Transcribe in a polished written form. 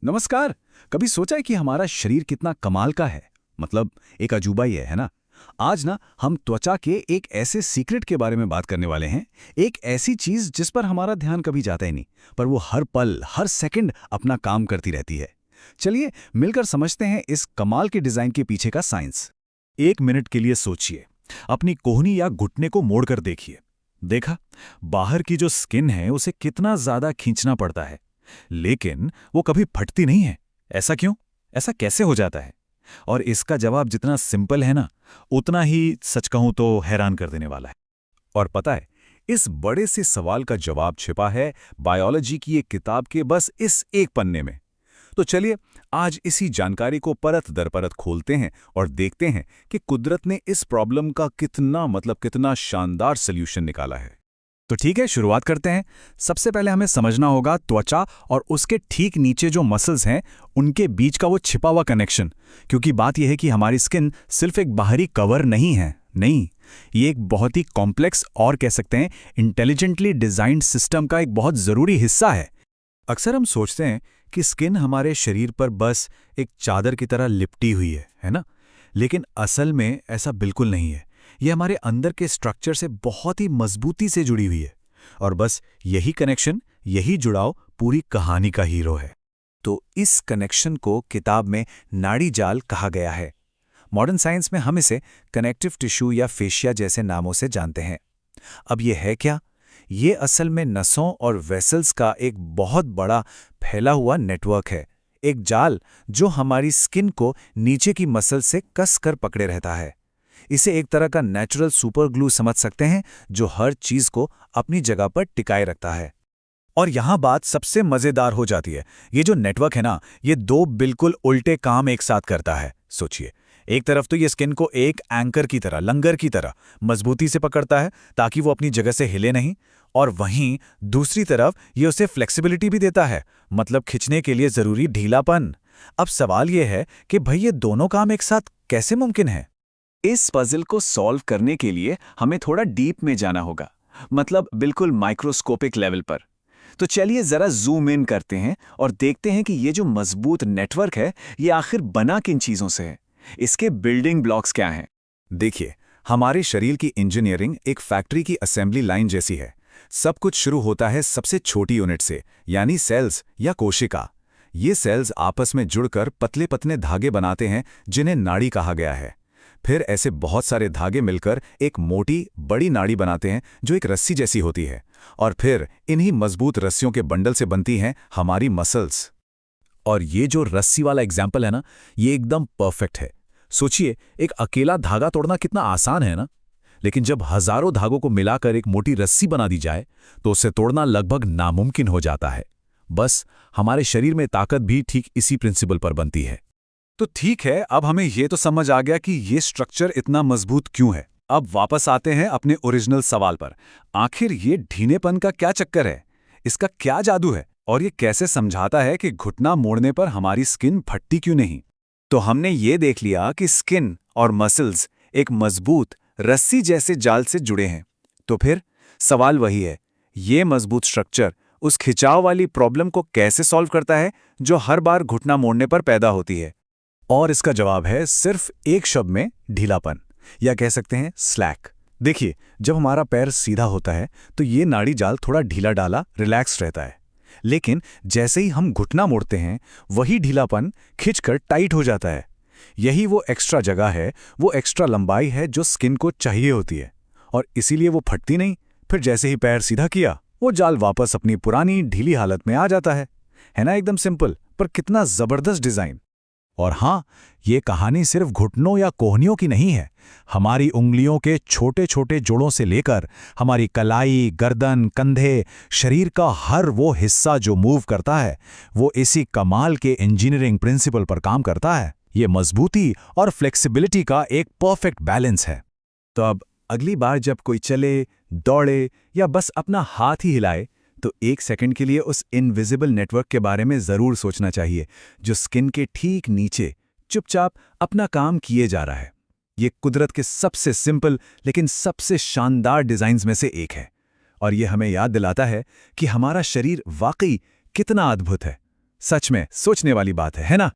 नमस्कार। कभी सोचा है कि हमारा शरीर कितना कमाल का है? मतलब एक अजूबा ही है ना? आज ना हम त्वचा के एक ऐसे सीक्रेट के बारे में बात करने वाले हैं। एक ऐसी चीज जिस पर हमारा ध्यान कभी जाता ही नहीं, पर वो हर पल हर सेकंड अपना काम करती रहती है। चलिए मिलकर समझते हैं इस कमाल के डिजाइन के पीछे का साइंस। 1 मिनट के लिए सोचिए। अपनी कोहनी या घुटने को मोड़कर देखिए। देखा, बाहर की जो स्किन है उसे कितना ज्यादा खींचना पड़ता है, लेकिन वो कभी फटती नहीं है। ऐसा क्यों? ऐसा कैसे हो जाता है? और इसका जवाब जितना सिंपल है ना, उतना ही सच कहूं तो हैरान कर देने वाला है। और पता है, इस बड़े से सवाल का जवाब छिपा है बायोलॉजी की एक किताब के बस इस एक पन्ने में। तो चलिए आज इसी जानकारी को परत दर परत खोलते हैं और देखते हैं कि कुदरत ने इस प्रॉब्लम का कितना शानदार सल्यूशन निकाला है। तो ठीक है, शुरुआत करते हैं। सबसे पहले हमें समझना होगा त्वचा और उसके ठीक नीचे जो मसल्स हैं उनके बीच का वो छिपा हुआ कनेक्शन। क्योंकि बात यह है कि हमारी स्किन सिर्फ एक बाहरी कवर नहीं है, नहीं, ये एक बहुत ही कॉम्प्लेक्स और कह सकते हैं इंटेलिजेंटली डिजाइंड सिस्टम का एक बहुत जरूरी हिस्सा है। अक्सर हम सोचते हैं कि स्किन हमारे शरीर पर बस एक चादर की तरह लिपटी हुई है ना? लेकिन असल में ऐसा बिल्कुल नहीं है। यह हमारे अंदर के स्ट्रक्चर से बहुत ही मजबूती से जुड़ी हुई है। और बस यही कनेक्शन, यही जुड़ाव पूरी कहानी का हीरो है। तो इस कनेक्शन को किताब में नाड़ी जाल कहा गया है। मॉडर्न साइंस में हम इसे कनेक्टिव टिश्यू या फेशिया जैसे नामों से जानते हैं। अब यह है क्या? ये असल में नसों और वेसल्स का एक बहुत बड़ा फैला हुआ नेटवर्क है। एक जाल जो हमारी स्किन को नीचे की मसल से कस कर पकड़े रहता है। इसे एक तरह का नेचुरल सुपर ग्लू समझ सकते हैं, जो हर चीज को अपनी जगह पर टिकाए रखता है। और यहां बात सबसे मजेदार हो जाती है। ये जो नेटवर्क है ना, ये दो बिल्कुल उल्टे काम एक साथ करता है। सोचिए, एक तरफ तो ये स्किन को एक एंकर की तरह, लंगर की तरह मजबूती से पकड़ता है ताकि वो अपनी जगह से हिले नहीं, और वहीं दूसरी तरफ ये उसे फ्लेक्सिबिलिटी भी देता है, मतलब खिंचने के लिए जरूरी ढीलापन। अब सवाल ये है कि भाई ये दोनों काम एक साथ कैसे मुमकिन है? इस पजल को सॉल्व करने के लिए हमें थोड़ा डीप में जाना होगा, मतलब बिल्कुल माइक्रोस्कोपिक लेवल पर। तो चलिए जरा जूम इन करते हैं और देखते हैं कि ये जो मजबूत नेटवर्क है, ये आखिर बना किन चीजों से है, इसके बिल्डिंग ब्लॉक्स क्या हैं। देखिए, हमारे शरीर की इंजीनियरिंग एक फैक्ट्री की असेंबली लाइन जैसी है। सब कुछ शुरू होता है सबसे छोटी यूनिट से, यानी सेल्स या कोशिका। ये सेल्स आपस में जुड़कर पतले पतले धागे बनाते हैं, जिन्हें नाड़ी कहा गया है। फिर ऐसे बहुत सारे धागे मिलकर एक मोटी बड़ी नाड़ी बनाते हैं, जो एक रस्सी जैसी होती है। और फिर इन्हीं मजबूत रस्सियों के बंडल से बनती हैं हमारी मसल्स। और ये जो रस्सी वाला एग्जाम्पल है ना, ये एकदम परफेक्ट है। सोचिए, एक अकेला धागा तोड़ना कितना आसान है ना, लेकिन जब हजारों धागों को मिलाकर एक मोटी रस्सी बना दी जाए तो उसे तोड़ना लगभग नामुमकिन हो जाता है। बस हमारे शरीर में ताकत भी ठीक इसी प्रिंसिपल पर बनती है। तो ठीक है, अब हमें ये तो समझ आ गया कि ये स्ट्रक्चर इतना मजबूत क्यों है। अब वापस आते हैं अपने ओरिजिनल सवाल पर। आखिर ये ढीलेपन का क्या चक्कर है? इसका क्या जादू है? और ये कैसे समझाता है कि घुटना मोड़ने पर हमारी स्किन फटती क्यों नहीं? तो हमने ये देख लिया कि स्किन और मसल्स एक मजबूत रस्सी जैसे जाल से जुड़े हैं। तो फिर सवाल वही है, ये मजबूत स्ट्रक्चर उस खिंचाव वाली प्रॉब्लम को कैसे सॉल्व करता है जो हर बार घुटना मोड़ने पर पैदा होती है? और इसका जवाब है सिर्फ एक शब्द में, ढीलापन, या कह सकते हैं स्लैक। देखिए, जब हमारा पैर सीधा होता है तो ये नाड़ी जाल थोड़ा ढीला डाला रिलैक्स रहता है। लेकिन जैसे ही हम घुटना मोड़ते हैं, वही ढीलापन खिंचकर टाइट हो जाता है। यही वो एक्स्ट्रा जगह है, वो एक्स्ट्रा लंबाई है जो स्किन को चाहिए होती है। और इसीलिए वो फटती नहीं। फिर जैसे ही पैर सीधा किया, वो जाल वापस अपनी पुरानी ढीली हालत में आ जाता है ना? एकदम सिंपल, पर कितना जबरदस्त डिजाइन। और हाँ, ये कहानी सिर्फ घुटनों या कोहनियों की नहीं है। हमारी उंगलियों के छोटे छोटे जोड़ों से लेकर हमारी कलाई, गर्दन, कंधे, शरीर का हर वो हिस्सा जो मूव करता है, वो इसी कमाल के इंजीनियरिंग प्रिंसिपल पर काम करता है। ये मजबूती और फ्लेक्सिबिलिटी का एक परफेक्ट बैलेंस है। तो अब अगली बार जब कोई चले, दौड़े या बस अपना हाथ ही हिलाए, तो एक सेकंड के लिए उस इनविजिबल नेटवर्क के बारे में जरूर सोचना चाहिए, जो स्किन के ठीक नीचे चुपचाप अपना काम किए जा रहा है। ये कुदरत के सबसे सिंपल लेकिन सबसे शानदार डिजाइन्स में से एक है। और ये हमें याद दिलाता है कि हमारा शरीर वाकई कितना अद्भुत है। सच में सोचने वाली बात है ना?